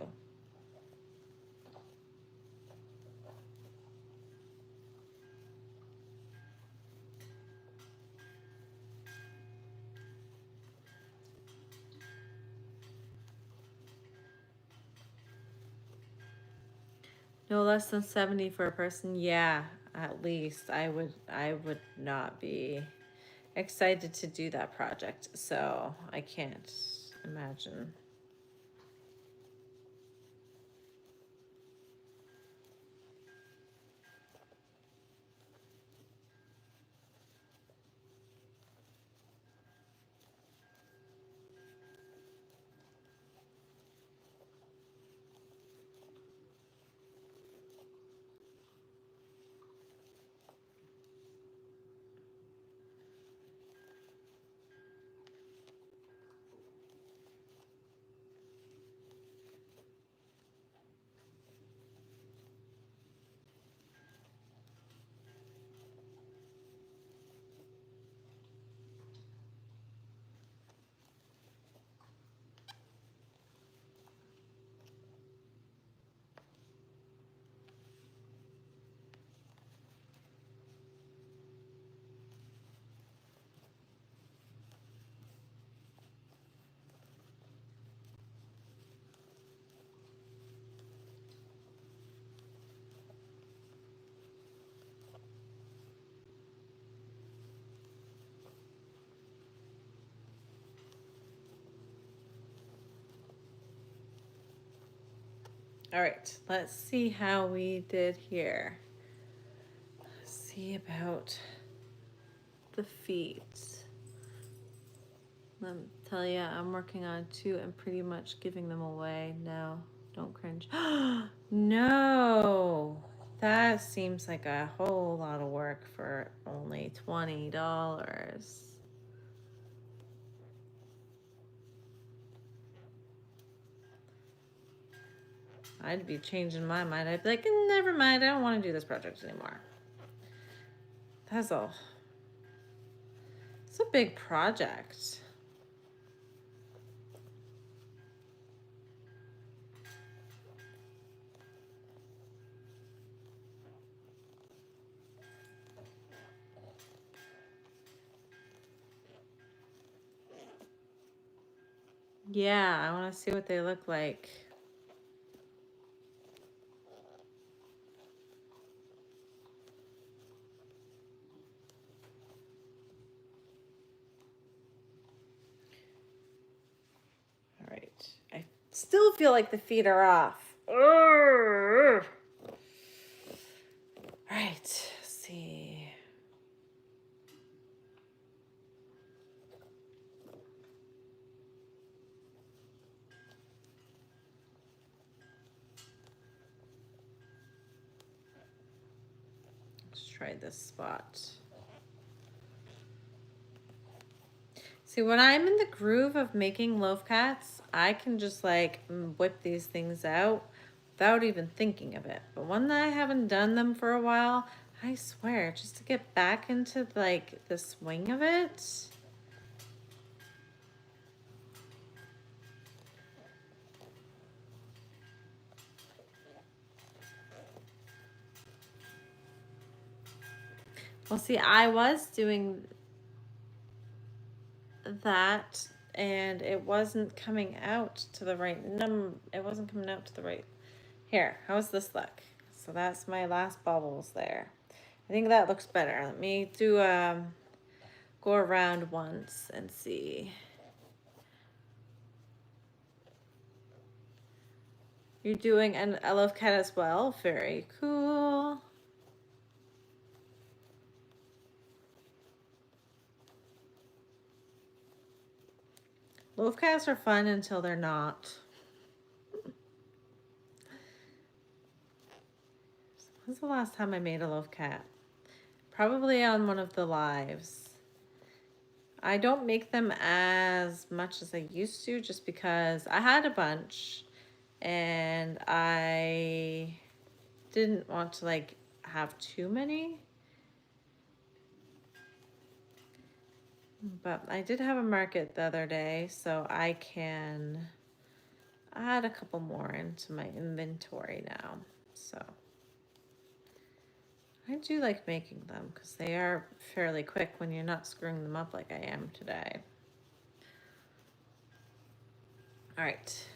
S1: No less than 70 for a person. Yeah, at least I would not be excited to do that project. So I can't imagine. All right, let's see how we did here. Let's see about the feet. Let me tell you, I'm working on 2 and pretty much giving them away. No, don't cringe. No, that seems like a whole lot of work for only $20. I'd be changing my mind. I'd be like, never mind, I don't want to do this project anymore. It's a big project. Yeah, I want to see what they look like. All right. I still feel like the feet are off. All right. Let's see. Let's try this spot. See, when I'm in the groove of making loaf cats, I can just like whip these things out without even thinking of it. But when I haven't done them for a while, I swear, just to get back into like the swing of it. Well, see, I was doing that and it wasn't coming out to the right number. It wasn't coming out to the right. Here, how's this look? So that's my last bubbles there. I think that looks better. Let me do go around once and see. You're doing an I love cat as well. Very cool. Loaf cats are fun until they're not. When's the last time I made a loaf cat? Probably on one of the lives. I don't make them as much as I used to just because I had a bunch and I didn't want to like have too many. But I did have a market the other day, so I can add a couple more into my inventory now. So I do like making them because they are fairly quick when you're not screwing them up like I am today. All right.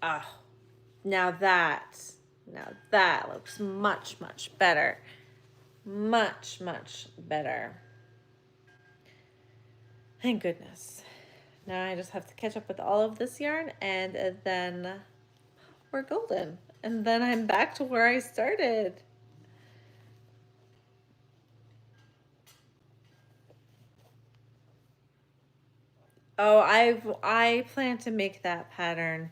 S1: Oh, now that looks much, much better. Much, much better. Thank goodness. Now I just have to catch up with all of this yarn and then we're golden. And then I'm back to where I started. Oh, I plan to make that pattern.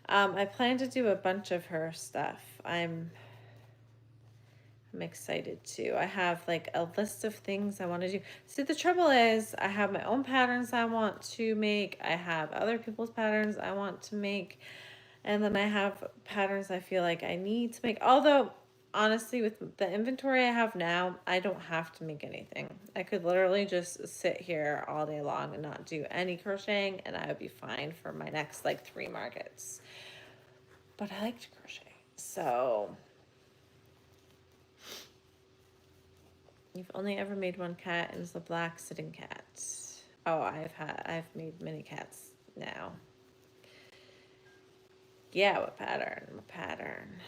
S1: I plan to do a bunch of her stuff. I'm excited to. I have like a list of things I want to do. See, the trouble is I have my own patterns I want to make. I have other people's patterns I want to make. And then I have patterns I feel like I need to make. Although, honestly, with the inventory I have now, I don't have to make anything. I could literally just sit here all day long and not do any crocheting, and I would be fine for my next like 3 markets. But I like to crochet, so you've only ever made one cat, and it's the black sitting cat. Oh, I've made many cats now. Yeah, what pattern? What pattern?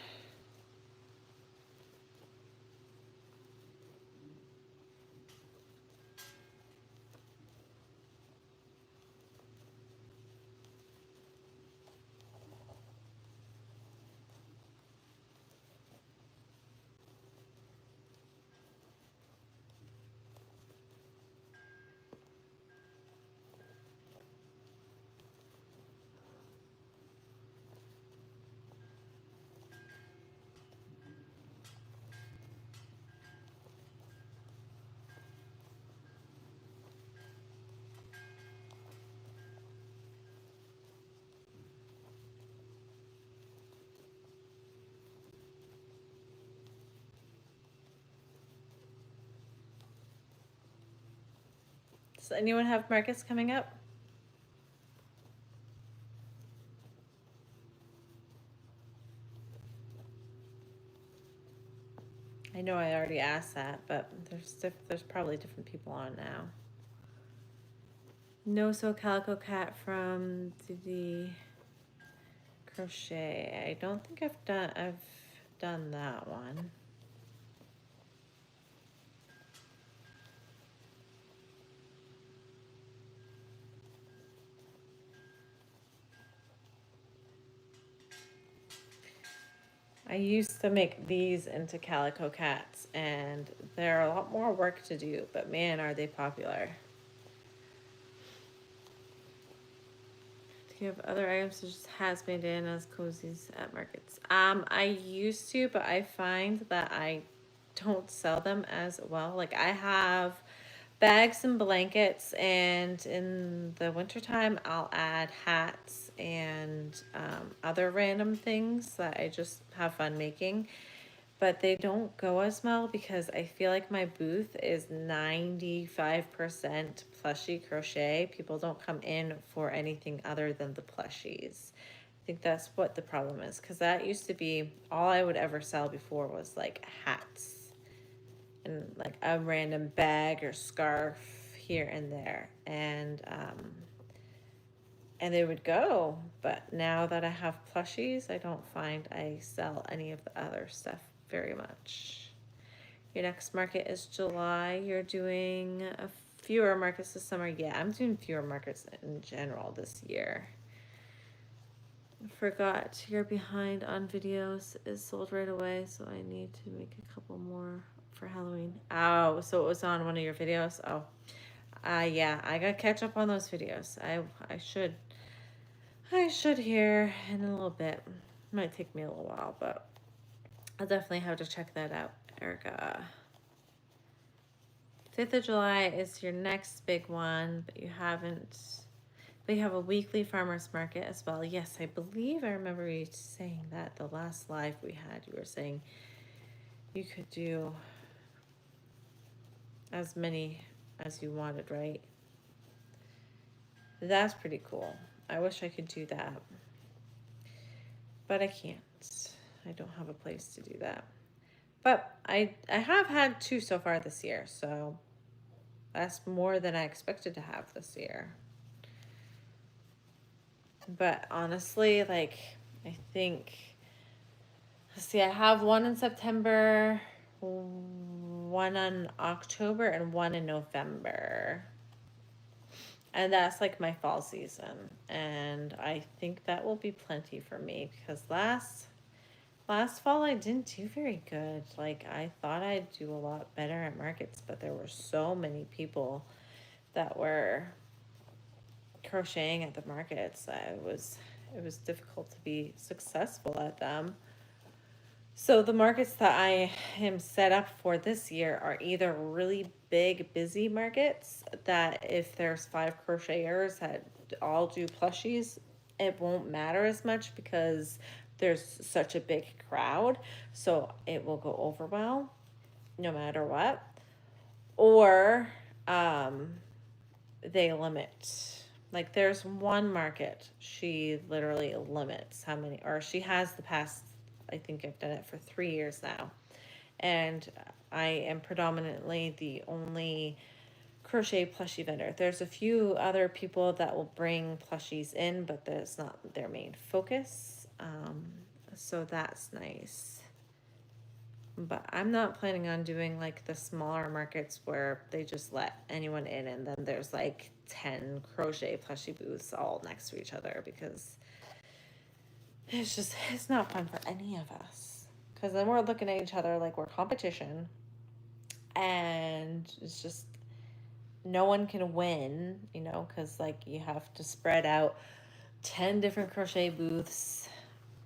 S1: Does anyone have markets coming up? I know I already asked that, but there's probably different people on now. No So Calico Cat from the crochet. I don't think I've done that one. I used to make these into calico cats, and they're a lot more work to do, but man, are they popular. Do you have other items such as hats made in as cozies at markets? I used to, but I find that I don't sell them as well. Like I have bags and blankets, and in the wintertime I'll add hats and other random things that I just have fun making. But they don't go as well because I feel like my booth is 95% plushie crochet. People don't come in for anything other than the plushies. I think that's what the problem is, because that used to be all I would ever sell before was like hats and like a random bag or scarf here and there, and they would go. But now that I have plushies, I don't find I sell any of the other stuff very much. Your next market is July. You're doing fewer markets this summer. Yeah, I'm doing fewer markets in general this year. Forgot you're behind on videos. Is sold right away, so I need to make a couple more for Halloween. Oh, so it was on one of your videos. Oh, yeah, I gotta catch up on those videos. I should here in a little bit. It might take me a little while, but I'll definitely have to check that out, Erica. 5th of July is your next big one, but you haven't. We have a weekly farmers market as well. Yes, I believe I remember you saying that the last live we had. You were saying you could do as many as you wanted, right? That's pretty cool. I wish I could do that, but I can't. I don't have a place to do that. But I have had 2 so far this year, so that's more than I expected to have this year. But honestly, like, I think, let's see, I have one in September, one in October, and one in November. And that's like my fall season. And I think that will be plenty for me, because last fall I didn't do very good. Like, I thought I'd do a lot better at markets, but there were so many people that were crocheting at the markets that it was difficult to be successful at them. So the markets that I am set up for this year are either really big, busy markets that if there's 5 crocheters that all do plushies, it won't matter as much because there's such a big crowd. So it will go over well no matter what. Or they limit. Like, there's one market, she literally limits how many, or she has the past, I think I've done it for 3 years now. And I am predominantly the only crochet plushie vendor. There's a few other people that will bring plushies in, but that's not their main focus. So that's nice. But I'm not planning on doing like the smaller markets where they just let anyone in and then there's like 10 crochet plushie booths all next to each other, because it's not fun for any of us. Because then we're looking at each other like we're competition, and it's just no one can win, because like you have to spread out 10 different crochet booths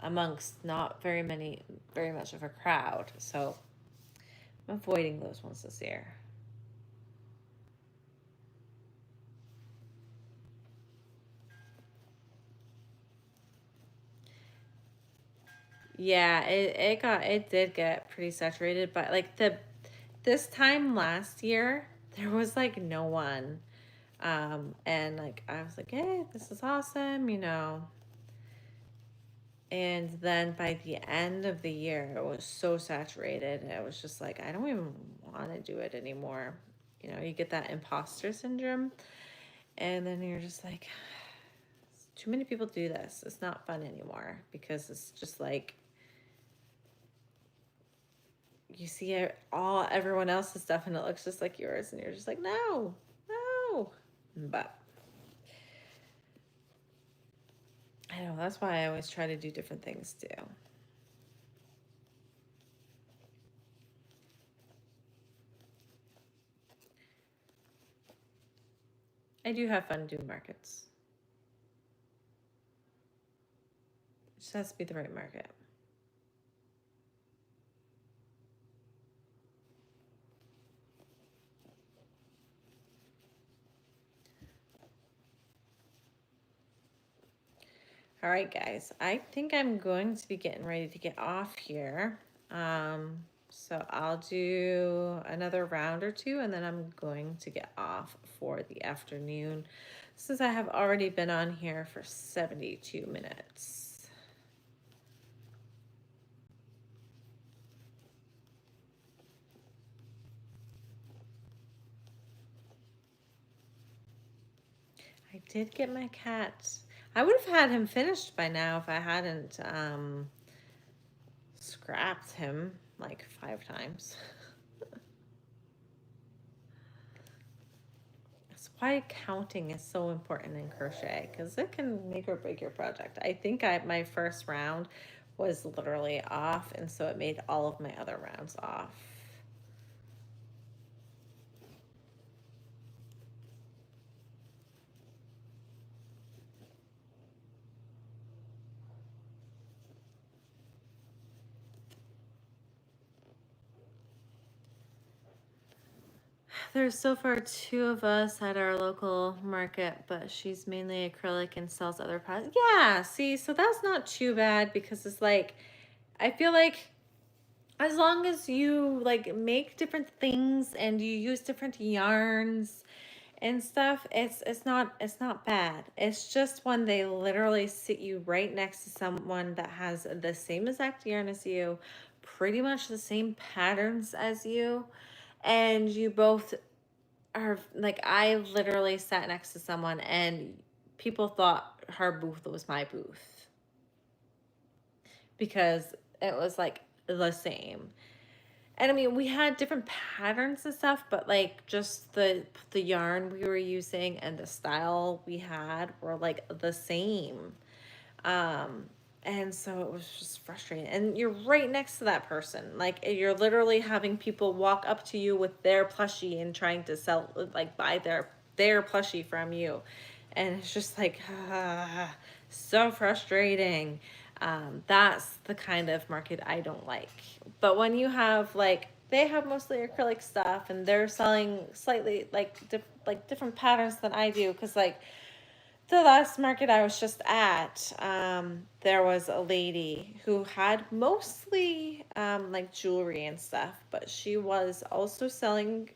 S1: amongst not very much of a crowd. So I'm avoiding those ones this year. Yeah, it did get pretty saturated, but like this time last year there was like no one. And like I was like, hey, this is awesome, And then by the end of the year, it was so saturated. And it was just like, I don't even want to do it anymore. You get that imposter syndrome. And then you're just like, too many people do this. It's not fun anymore, because it's just like, you see everyone else's stuff and it looks just like yours. And you're just like, no. But I know, that's why I always try to do different things too. I do have fun doing markets. It just has to be the right market. All right, guys, I think I'm going to be getting ready to get off here. So I'll do another round or two and then I'm going to get off for the afternoon since I have already been on here for 72 minutes. I did get my cat. I would have had him finished by now if I hadn't scrapped him like 5 times. That's why counting is so important in crochet because it can make or break your project. I think my first round was literally off, and so it made all of my other rounds off. There's so far 2 of us at our local market, but she's mainly acrylic and sells other products. Yeah, see, so that's not too bad because it's like, I feel like as long as you like make different things and you use different yarns and stuff, it's not bad. It's just when they literally sit you right next to someone that has the same exact yarn as you, pretty much the same patterns as you, and you both are like, I literally sat next to someone and people thought her booth was my booth because it was like the same. And I mean, we had different patterns and stuff, but like just the yarn we were using and the style we had were like the same. Um, and so it was just frustrating. And you're right next to that person. Like you're literally having people walk up to you with their plushie and trying to sell, like buy their plushie from you. And it's just like, so frustrating. That's the kind of market I don't like. But when you have like, they have mostly acrylic stuff and they're selling slightly like different patterns than I do, because like the last market I was just at, there was a lady who had mostly like jewelry and stuff, but she was also selling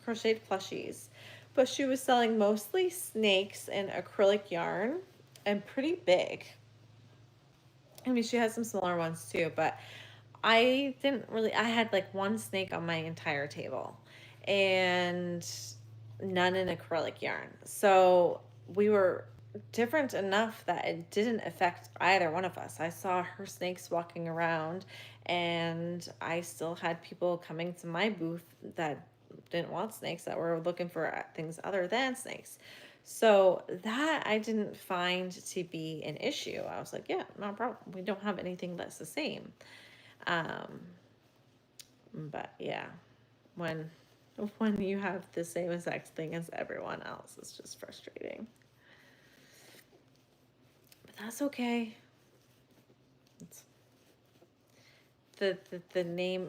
S1: crocheted plushies. But she was selling mostly snakes and acrylic yarn, and pretty big. I mean, she had some smaller ones too, but I didn't really, I had like one snake on my entire table and none in acrylic yarn. So we were different enough that it didn't affect either one of us. I saw her snakes walking around and I still had people coming to my booth that didn't want snakes, that were looking for things other than snakes. So that I didn't find to be an issue. I was like, yeah, no problem. We don't have anything that's the same. But yeah, when you have the same exact thing as everyone else, it's just frustrating. But that's okay. It's the name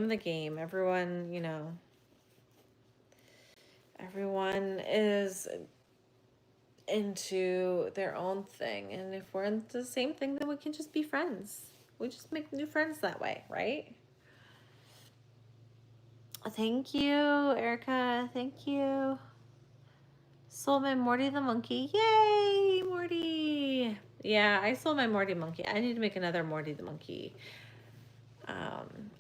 S1: of the game. Everyone, you know, everyone is into their own thing, and if we're into the same thing, then we can just be friends. We just make new friends that way, right? Thank you, Erica. Thank you. Sold my Morty the monkey. Yay, Morty. Yeah, I sold my Morty monkey. I need to make another Morty the monkey.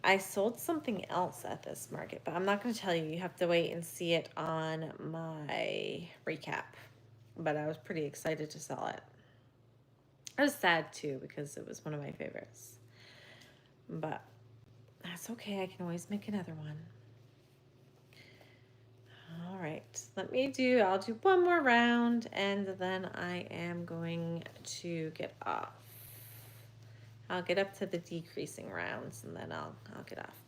S1: I sold something else at this market, but I'm not going to tell you. You have to wait and see it on my recap. But I was pretty excited to sell it. I was sad too because it was one of my favorites. But that's okay. I can always make another one. All right, I'll do one more round and then I am going to get off. I'll get up to the decreasing rounds and then I'll get off.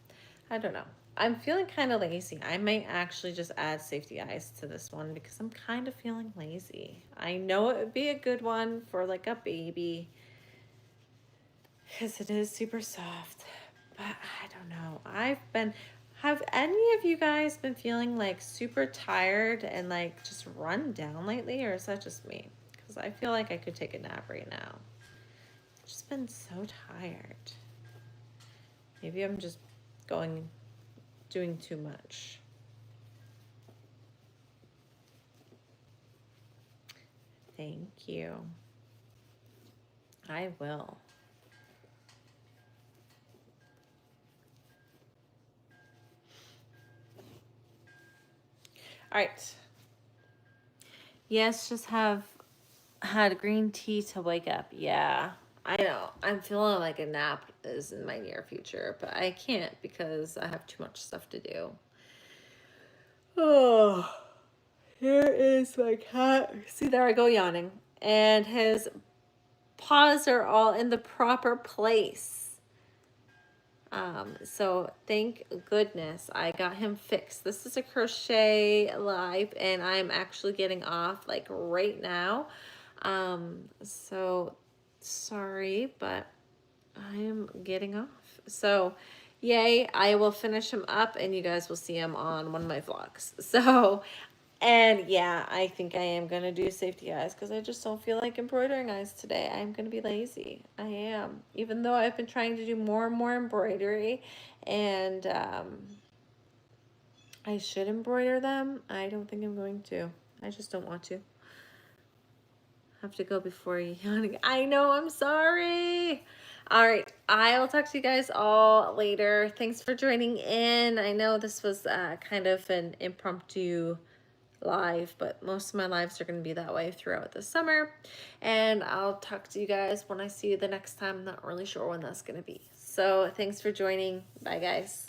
S1: I don't know. I'm feeling kind of lazy. I might actually just add safety eyes to this one because I'm kind of feeling lazy. I know it would be a good one for like a baby because it is super soft, but I don't know. Have any of you guys been feeling like super tired and like just run down lately, or is that just me? Because I feel like I could take a nap right now. Just been so tired. Maybe I'm just doing too much. Thank you. I will. All right. Yes, just have had green tea to wake up. Yeah, I know. I'm feeling like a nap is in my near future, but I can't because I have too much stuff to do. Oh, here is my cat. See, there I go yawning. And his paws are all in the proper place. So thank goodness I got him fixed. This is a crochet live and I'm actually getting off like right now. So sorry, but I am getting off. So yay, I will finish him up and you guys will see him on one of my vlogs. So, and yeah, I think I am going to do safety eyes because I just don't feel like embroidering eyes today. I'm going to be lazy. I am. Even though I've been trying to do more and more embroidery and I should embroider them, I don't think I'm going to. I just don't want to. Have to go before yawning. I know, I'm sorry. All right, I will talk to you guys all later. Thanks for joining in. I know this was kind of an impromptu live, but most of my lives are going to be that way throughout the summer. And I'll talk to you guys when I see you the next time. I'm not really sure when that's going to be. So thanks for joining. Bye, guys.